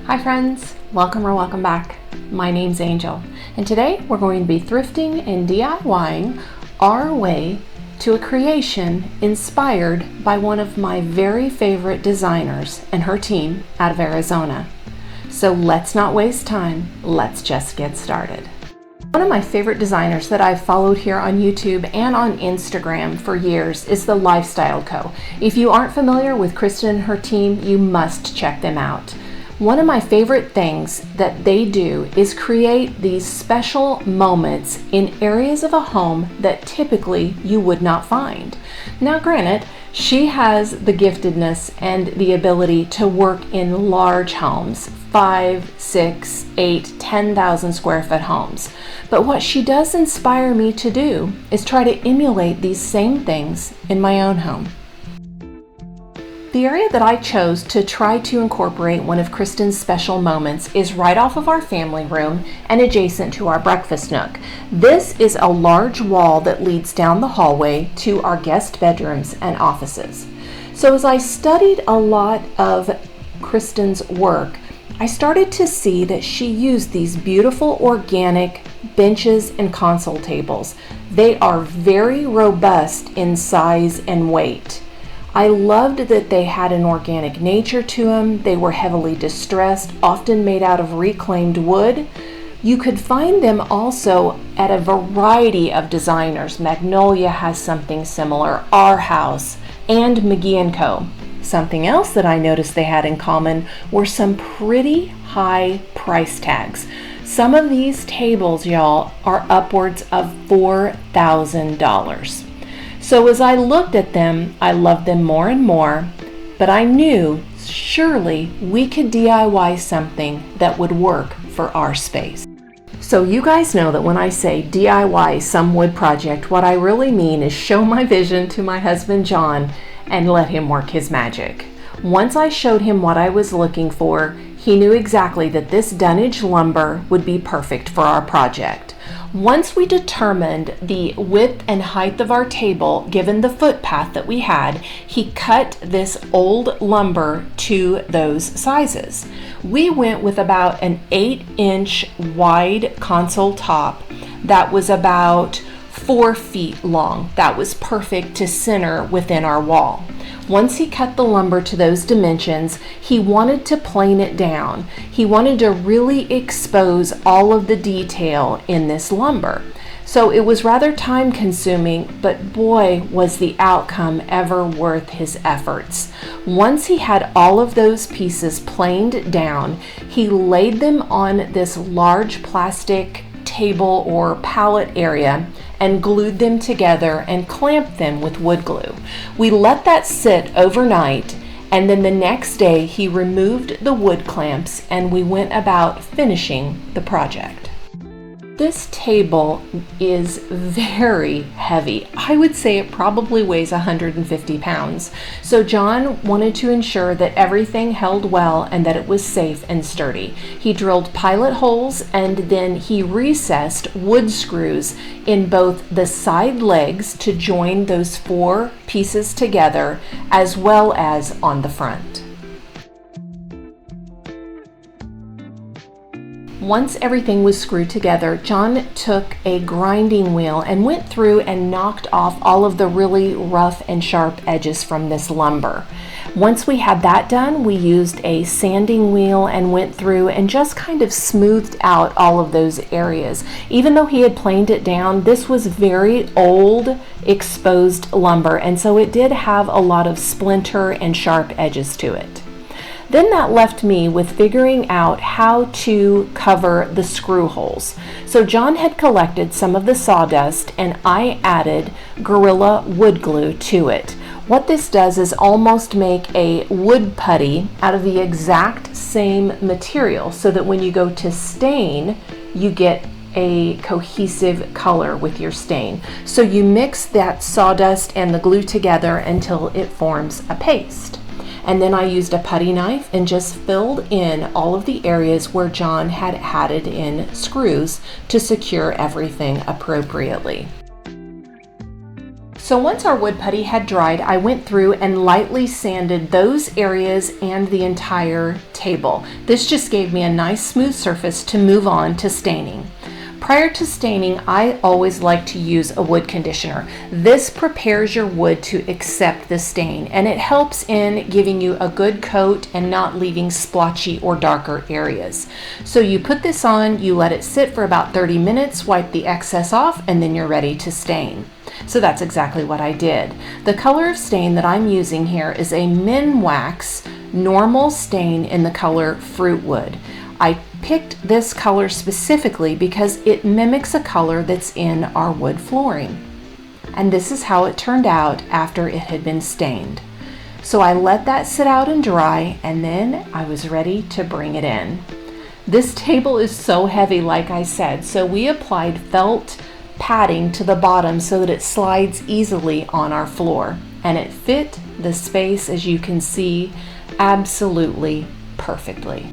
Hi friends, welcome or welcome back. My name's Angel, and today we're going to be thrifting and DIYing our way to a creation inspired by one of my very favorite designers and her team out of Arizona. So let's not waste time, let's just get started. One of my favorite designers that I've followed here on YouTube and on Instagram for years is THELIFESTYLEDCO. If you aren't familiar with Kristen and her team, you must check them out. One of my favorite things that they do is create these special moments in areas of a home that typically you would not find. Now granted, she has the giftedness and the ability to work in large homes, 5, 6, 8, 10,000 square foot homes. But what she does inspire me to do is try to emulate these same things in my own home. The area that I chose to try to incorporate one of Kristen's special moments is right off of our family room and adjacent to our breakfast nook. This is a large wall that leads down the hallway to our guest bedrooms and offices. So as I studied a lot of Kristen's work, I started to see that she used these beautiful organic benches and console tables. They are very robust in size and weight. I loved that they had an organic nature to them. They were heavily distressed, often made out of reclaimed wood. You could find them also at a variety of designers. Magnolia has something similar, Our House, and McGee & Co. Something else that I noticed they had in common were some pretty high price tags. Some of these tables, y'all, are upwards of $4,000. So as I looked at them, I loved them more and more, but I knew surely we could DIY something that would work for our space. So you guys know that when I say DIY some wood project, what I really mean is show my vision to my husband John and let him work his magic. Once I showed him what I was looking for, he knew exactly that this dunnage lumber would be perfect for our project. Once we determined the width and height of our table, given the footpath that we had, he cut this old lumber to those sizes. We went with about an 8-inch wide console top that was about 4 feet long. That was perfect to center within our wall. Once he cut the lumber to those dimensions, he wanted to plane it down. He wanted to really expose all of the detail in this lumber. So it was rather time consuming, but boy, was the outcome ever worth his efforts. Once he had all of those pieces planed down, he laid them on this large plastic table or pallet area and glued them together and clamped them with wood glue. We let that sit overnight, and then the next day he removed the wood clamps and we went about finishing the project. This table is very heavy. I would say it probably weighs 150 pounds. So John wanted to ensure that everything held well and that it was safe and sturdy. He drilled pilot holes and then he recessed wood screws in both the side legs to join those 4 pieces together, as well as on the front. Once everything was screwed together, John took a grinding wheel and went through and knocked off all of the really rough and sharp edges from this lumber. Once we had that done, we used a sanding wheel and went through and just kind of smoothed out all of those areas. Even though he had planed it down, this was very old, exposed lumber, and so it did have a lot of splinter and sharp edges to it. Then that left me with figuring out how to cover the screw holes. So John had collected some of the sawdust and I added Gorilla wood glue to it. What this does is almost make a wood putty out of the exact same material so that when you go to stain, you get a cohesive color with your stain. So you mix that sawdust and the glue together until it forms a paste. And then I used a putty knife and just filled in all of the areas where John had added in screws to secure everything appropriately. So once our wood putty had dried, I went through and lightly sanded those areas and the entire table. This just gave me a nice smooth surface to move on to staining. Prior to staining, I always like to use a wood conditioner. This prepares your wood to accept the stain, and it helps in giving you a good coat and not leaving splotchy or darker areas. So you put this on, you let it sit for about 30 minutes, wipe the excess off, and then you're ready to stain. So that's exactly what I did. The color of stain that I'm using here is a Minwax normal stain in the color Fruit Wood. I picked this color specifically because it mimics a color that's in our wood flooring. And this is how it turned out after it had been stained. So I let that sit out and dry, and then I was ready to bring it in. This table is so heavy, like I said, so we applied felt padding to the bottom so that it slides easily on our floor. And it fit the space, as you can see, absolutely perfectly.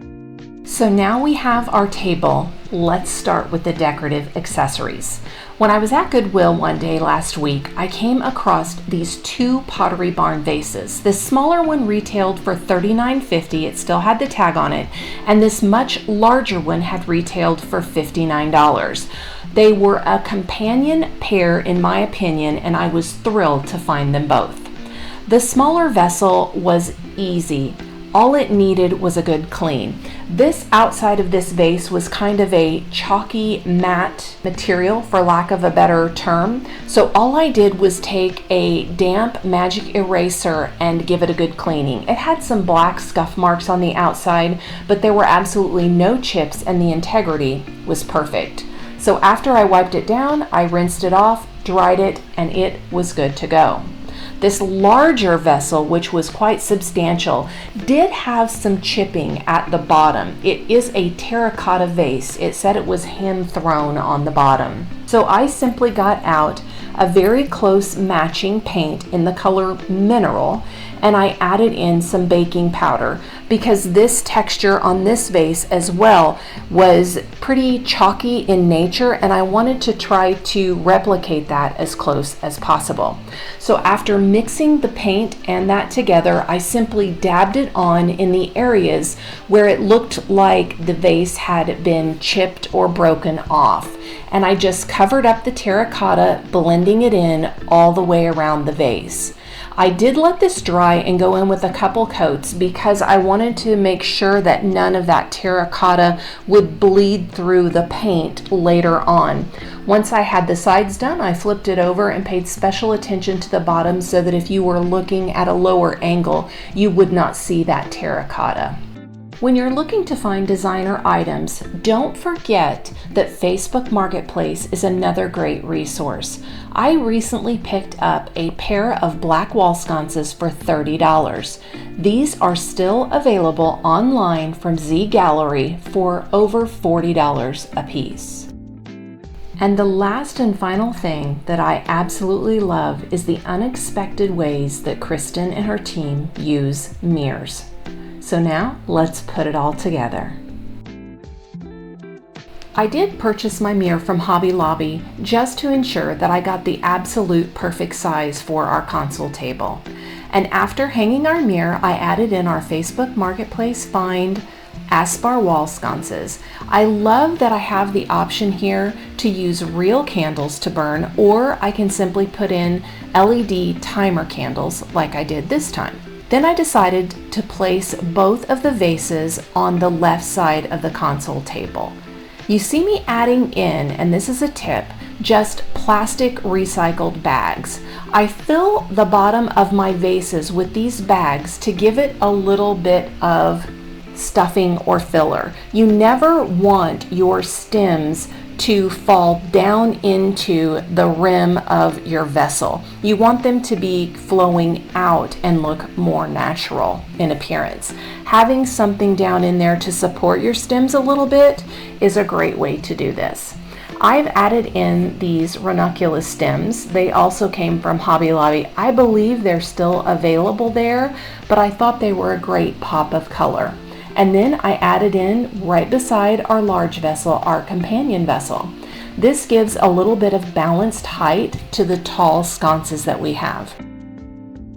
So now we have our table. Let's start with the decorative accessories. When I was at Goodwill one day last week, I came across these two Pottery Barn vases. This smaller one retailed for $39.50. It still had the tag on it. And this much larger one had retailed for $59. They were a companion pair in my opinion, and I was thrilled to find them both. The smaller vessel was easy. All it needed was a good clean. This outside of this vase was kind of a chalky matte material, for lack of a better term. So all I did was take a damp magic eraser and give it a good cleaning. It had some black scuff marks on the outside, but there were absolutely no chips and the integrity was perfect. So after I wiped it down, I rinsed it off, dried it, and it was good to go. This larger vessel, which was quite substantial, did have some chipping at the bottom. It is a terracotta vase. It said it was hand thrown on the bottom. So I simply got out a very close matching paint in the color Mineral, and I added in some baking powder because this texture on this vase as well was pretty chalky in nature, and I wanted to try to replicate that as close as possible. So after mixing the paint and that together, I simply dabbed it on in the areas where it looked like the vase had been chipped or broken off. And I just covered up the terracotta, blending it in all the way around the vase. I did let this dry and go in with a couple coats because I wanted to make sure that none of that terracotta would bleed through the paint later on. Once I had the sides done, I flipped it over and paid special attention to the bottom so that if you were looking at a lower angle, you would not see that terracotta. When you're looking to find designer items, don't forget that Facebook Marketplace is another great resource. I recently picked up a pair of black wall sconces for $30. These are still available online from Z Gallery for over $40 a piece. And the last and final thing that I absolutely love is the unexpected ways that Kristen and her team use mirrors. So now let's put it all together. I did purchase my mirror from Hobby Lobby just to ensure that I got the absolute perfect size for our console table. And after hanging our mirror, I added in our Facebook Marketplace find Aspar wall sconces. I love that I have the option here to use real candles to burn, or I can simply put in LED timer candles like I did this time. Then I decided to place both of the vases on the left side of the console table. You see me adding in, and this is a tip, just plastic recycled bags. I fill the bottom of my vases with these bags to give it a little bit of stuffing or filler. You never want your stems to fall down into the rim of your vessel. You want them to be flowing out and look more natural in appearance. Having something down in there to support your stems a little bit is a great way to do this. I've added in these ranunculus stems. They also came from Hobby Lobby. I believe they're still available there, but I thought they were a great pop of color. And then I added in right beside our large vessel, our companion vessel. This gives a little bit of balanced height to the tall sconces that we have.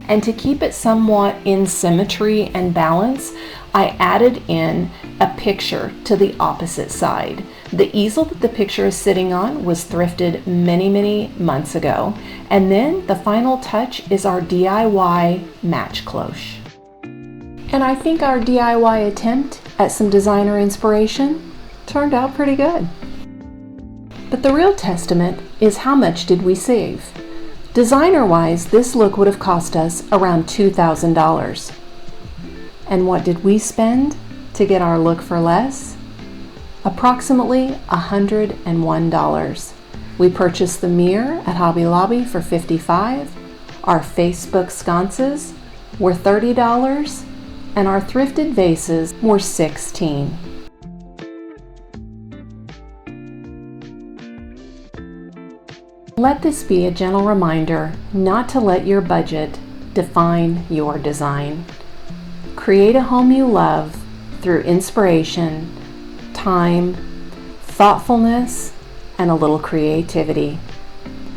And to keep it somewhat in symmetry and balance, I added in a picture to the opposite side. The easel that the picture is sitting on was thrifted many months ago. And then the final touch is our DIY match cloche. And I think our DIY attempt at some designer inspiration turned out pretty good. But the real testament is how much did we save? Designer-wise, this look would have cost us around $2,000. And what did we spend to get our look for less? Approximately $101. We purchased the mirror at Hobby Lobby for $55, our Facebook sconces were $30, and our thrifted vases were $16. Let this be a gentle reminder not to let your budget define your design. Create a home you love through inspiration, time, thoughtfulness, and a little creativity.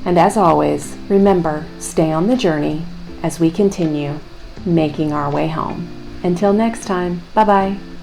And as always, remember, stay on the journey as we continue making our way home. Until next time, bye-bye.